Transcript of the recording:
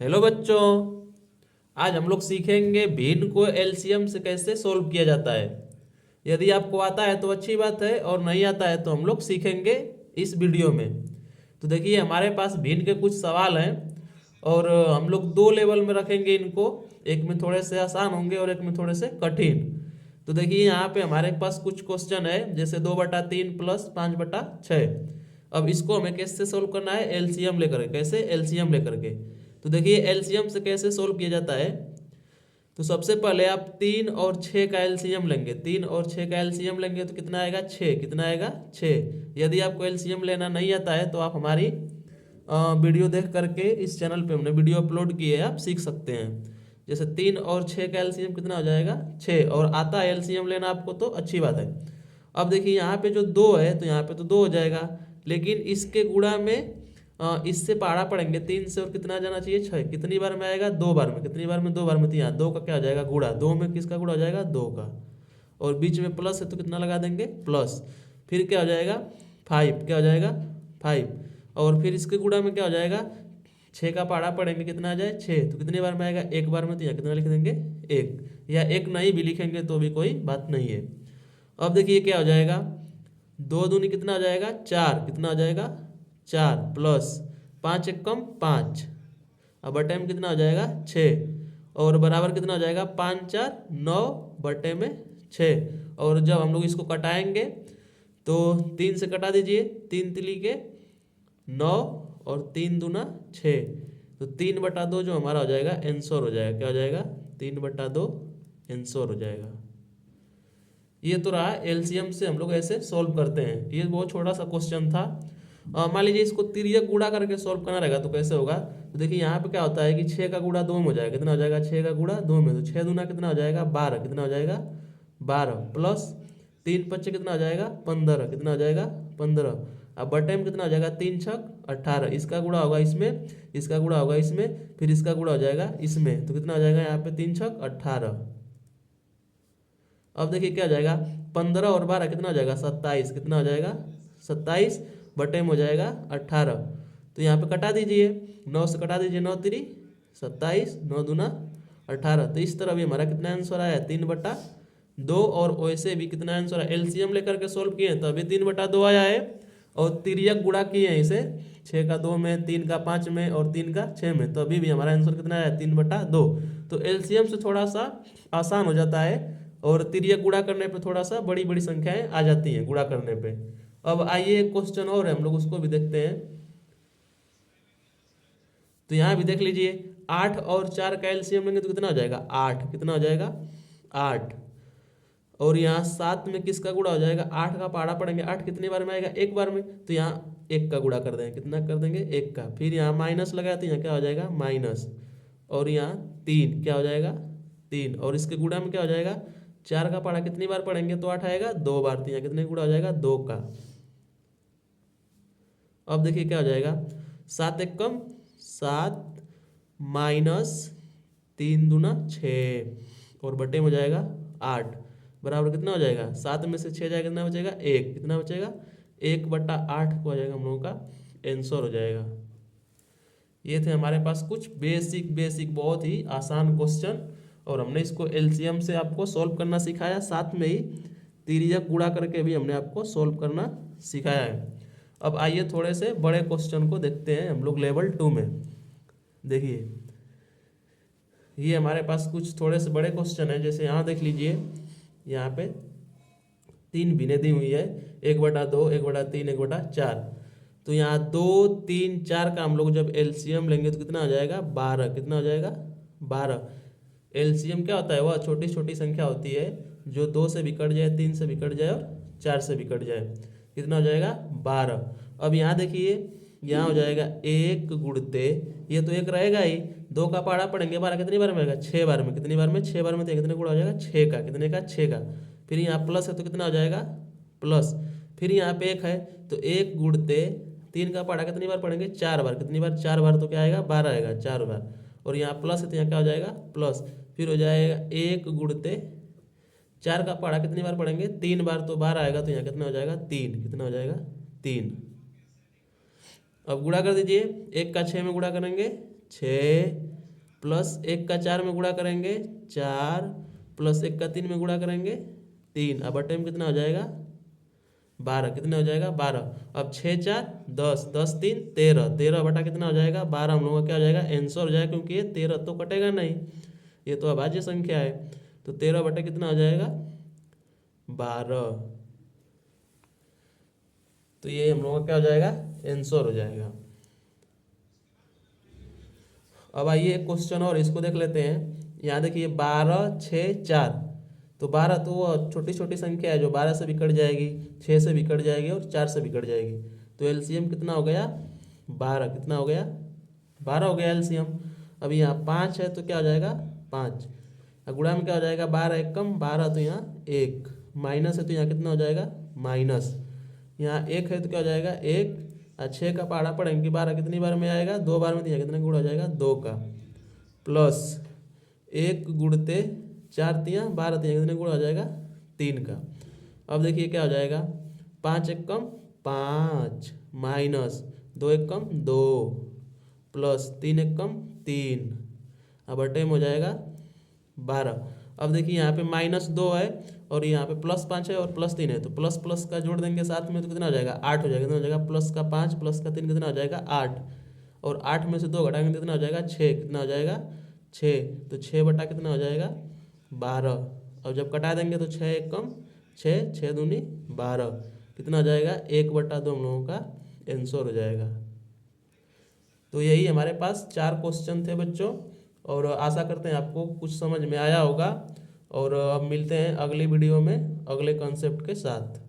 Hello बच्चों, आज हम लोग सीखेंगे भिन्न को एलसीएम से कैसे सोल्व किया जाता है। यदि आपको आता है तो अच्छी बात है, और नहीं आता है तो हम लोग सीखेंगे इस वीडियो में। तो देखिए, हमारे पास भिन्न के कुछ सवाल हैं और हम लोग दो लेवल में रखेंगे इनको। एक में थोड़े से आसान होंगे और एक में थोड़े से कठिन। तो देखिए, यहाँ पे हमारे पास कुछ क्वेश्चन है, जैसे 2/3 प्लस 5/6। अब इसको हमें कैसे सोल्व करना है, एलसीएम लेकर के। कैसे एलसीएम लेकर के? तो देखिए, एलसीएम से कैसे सोल्व किया जाता है। तो सबसे पहले आप 3 और 6 का एलसीएम लेंगे। 3 और 6 का एलसीएम लेंगे तो कितना आएगा? 6। कितना आएगा? 6। यदि आपको एलसीएम लेना नहीं आता है तो आप हमारी वीडियो देख करके इस चैनल पे हमने वीडियो अपलोड किए है, आप सीख सकते हैं। जैसे 3 और 6 का एलसीएम कितना हो जाएगा? 6। और आता है एलसीएम लेना आपको तो अच्छी बात है। अब देखिए, यहाँ पे जो 2 है तो यहाँ पे तो 2 हो जाएगा, लेकिन इसके गुणा में इससे पहाड़ा पड़ेंगे 3 से, और कितना जाना चाहिए? 6। कितनी बार में आएगा? 2 बार में। कितनी बार में? 2 बार में। तो यहाँ 2 का क्या हो जाएगा? गुणा। 2 में किसका गुणा हो जाएगा? 2 का। और बीच में प्लस है तो कितना लगा देंगे? प्लस। फिर क्या हो जाएगा? 5। क्या हो जाएगा? 5। और फिर इसके गुणा में क्या हो जाएगा? 6 का पहाड़ा पड़ेंगे, कितना आ जाए? 6। तो कितनी बार में आएगा? 1 बार में। तो यहाँ कितना लिख देंगे? 1। या 1 नहीं भी लिखेंगे तो भी कोई बात नहीं है। अब देखिए क्या हो जाएगा? 2 दूनी कितना हो जाएगा? 4। कितना हो जाएगा? 4 प्लस 5 एक कम 5। अब बटे में कितना हो जाएगा? 6। और बराबर कितना हो जाएगा? 5 4 9 बटे में 6। और जब हम लोग इसको कटाएंगे तो 3 से कटा दीजिए। 3 तिली के 9 और 3 दूना 6। तो 3/2 जो हमारा हो जाएगा आंसर हो जाएगा। क्या हो जाएगा? 3/2 आंसर हो जाएगा। ये तो रहा एलसीएम से हम लोग ऐसे सोल्व करते हैं। ये बहुत छोटा सा क्वेश्चन था। मान लीजिए इसको तिर्यक गुणा करके सोल्व करना रहेगा तो कैसे होगा? तो देखिए, यहाँ पे क्या होता है कि 6 का गुणा 2 में हो जाएगा। कितना हो जाएगा? 6 का गुणा 2 में। तो 6 दूना कितना हो जाएगा? 12। कितना हो जाएगा? 12 प्लस 3 5 कितना हो जाएगा? 15। कितना हो जाएगा? 15। अब बटे में कितना हो जाएगा? 3 6 18। इसका गुणा होगा इसमें, इसका गुणा होगा इसमें, फिर इसका गुणा हो जाएगा इसमें। तो कितना हो जाएगा? यहाँ पे 3 6 18। अब देखिए क्या हो जाएगा? 15 और 12 कितना हो जाएगा? 27। कितना हो जाएगा? 27 बटे में हो जाएगा 18। तो यहाँ पे कटा दीजिए, 9 से कटा दीजिए। 9 3 27, 9 दूना 18। तो इस तरह भी हमारा कितना आंसर आया? 3/2। और वैसे भी कितना आंसर है? एलसीएम लेकर के सोल्व किए तो अभी 3/2 आया है। और तिर्यक गुणा किए हैं इसे, 6 का 2 में, 3 का 5 में और 3 का 6 में, तो अभी भी हमारा आंसर कितना आया? 3/2। तो एलसीएम से थोड़ा सा आसान हो जाता है, और तिर्यक गुणा करने पे थोड़ा सा बड़ी बड़ी संख्याएं आ जाती हैं गुणा करने पे। अब आइए, एक क्वेश्चन और है, हम लोग उसको भी देखते हैं। तो यहाँ भी देख लीजिए, 8 और 4 का एलसीएम लेंगे तो कितना हो जाएगा? 8। कितना हो जाएगा? 8। और यहाँ 7 में किसका गुणा हो जाएगा? 8 का पहाड़ा पड़ेंगे। 8 कितनी बार में आएगा? 1 बार में। तो यहाँ 1 का गुणा कर देंगे। कितना कर देंगे? 1 का। फिर यहाँ माइनस लगाया तो यहाँ क्या हो जाएगा? माइनस। और यहाँ 3। क्या हो जाएगा? 3। और इसके गुणा में क्या हो जाएगा? 4 का पहाड़ा कितनी बार पढ़ेंगे तो 8 आएगा? 2 बार। तो यहाँ कितने गुणा हो जाएगा? 2 का। अब देखिए क्या हो जाएगा? 7 एक कम 7 माइनस 3 दूना 6 और बटे में हो जाएगा 8। बराबर कितना हो जाएगा? 7 में से 6 जाएगा, कितना बचेगा? 1। कितना बचेगा? 1/8 को हो जाएगा हम लोगों का आंसर हो जाएगा। ये थे हमारे पास कुछ बेसिक बेसिक बहुत ही आसान क्वेश्चन, और हमने इसको एलसीएम से आपको सॉल्व करना सिखाया, साथ में ही तिर्यक गुणा करके भी हमने आपको सॉल्व करना सिखाया है। अब आइए थोड़े से बड़े क्वेश्चन को देखते हैं हम लोग लेवल 2 में। देखिए, ये हमारे पास कुछ थोड़े से बड़े क्वेश्चन है। जैसे यहाँ देख लीजिए, यहाँ पे 3 भिन्नें दी हुई है, 1/2, 1/3, 1/4। तो यहाँ 2 3 4 का हम लोग जब एलसीएम लेंगे तो कितना हो जाएगा? 12। कितना हो जाएगा? 12। एलसीएम क्या होता है? वह छोटी छोटी संख्या होती है जो 2 से भी कट जाए, 3 से भी कट जाए और 4 से भी कट जाए। कितना हो जाएगा? 12। अब यहाँ देखिए, यहाँ हो जाएगा 1 गुणते, ये तो 1 रहेगा ही, 2 का पहाड़ा पड़ेंगे, 12 कितनी बार में आएगा? 6 बार में। कितनी बार में? 6 बार में। तो कितने गुणा हो जाएगा? 6 का। कितने का? 6 का। फिर यहाँ प्लस है तो कितना हो जाएगा? प्लस। फिर यहाँ पे 1 है तो 1 गुणते 3 का पहाड़ा कितनी बार पढ़ेंगे? 4 बार। कितनी बार? 4 बार। तो क्या आएगा? 12 आएगा 4 बार। और यहाँ प्लस है तो यहाँ क्या हो जाएगा? प्लस। फिर हो जाएगा 1 गुणते 4 का पहाड़ा कितनी बार पढ़ेंगे? 3 बार। तो 12 आएगा। तो यहाँ कितना हो जाएगा? 3। कितना हो जाएगा? 3। अब गुणा कर दीजिए, 1 का 6 में गुणा करेंगे 6 प्लस 1 का 4 में गुणा करेंगे 4 प्लस 1 का 3 में गुणा करेंगे 3। अब बटे में कितना हो जाएगा 12। कितना हो जाएगा 12। अब 6 4 10, 10 3 13, 13 बटा कितना हो जाएगा 12। हम लोग का क्या हो जाएगा आंसर हो जाएगा, क्योंकि ये 13 तो कटेगा नहीं, ये तो अभाज्य संख्या है। तो 13 बटे कितना हो जाएगा 12। तो ये हम लोग का क्या हो जाएगा आंसर हो जाएगा। अब आइए एक क्वेश्चन और इसको देख लेते हैं। यहाँ देखिए 12 6 4, तो 12 तो वो छोटी छोटी संख्या है जो 12 से भी कट जाएगी, 6 से भी कट जाएगी और 4 से भी कट जाएगी। तो एलसीएम कितना हो गया 12। कितना हो गया 12 हो गया एलसीएम। अब यहाँ 5 है तो क्या हो जाएगा 5। गुणा में क्या हो जाएगा 12 एक कम 12, तो यहाँ 1 माइनस है तो यहाँ कितना हो जाएगा माइनस। यहाँ 1 है तो क्या हो जाएगा 1। 6 का पहाड़ा पढ़ेंगे 12 कितनी बार में आएगा 2 बार में, तो यहाँ कितना गुणा हो जाएगा 2 का, प्लस 1 गुणते 4 तियाँ 12, तियाँ कितने गुणा हो जाएगा 3 का। अब देखिए क्या हो जाएगा 5 एक कम 5 माइनस 2 एक कम 2 प्लस 3 एक कम 3। अब बटे में हो जाएगा 12। अब देखिए यहाँ पे -2 है और यहाँ पे +5 है और +3 है, तो प्लस प्लस का जोड़ देंगे साथ में तो कितना हो जाएगा 8 हो जाएगा। कितना हो जाएगा प्लस का 5 प्लस का 3 कितना हो जाएगा 8, और 8 में से 2 घटाएंगे कितना हो जाएगा 6। कितना हो जाएगा 6, तो 6 बटा कितना हो जाएगा 12। और जब कटा देंगे तो 6 एक कम 6, 6 दूनी 12, कितना हो जाएगा 1/2 हम लोगों का आंसर हो जाएगा। तो यही हमारे पास 4 क्वेश्चन थे बच्चों, और आशा करते हैं आपको कुछ समझ में आया होगा। और अब मिलते हैं अगली वीडियो में अगले कॉन्सेप्ट के साथ।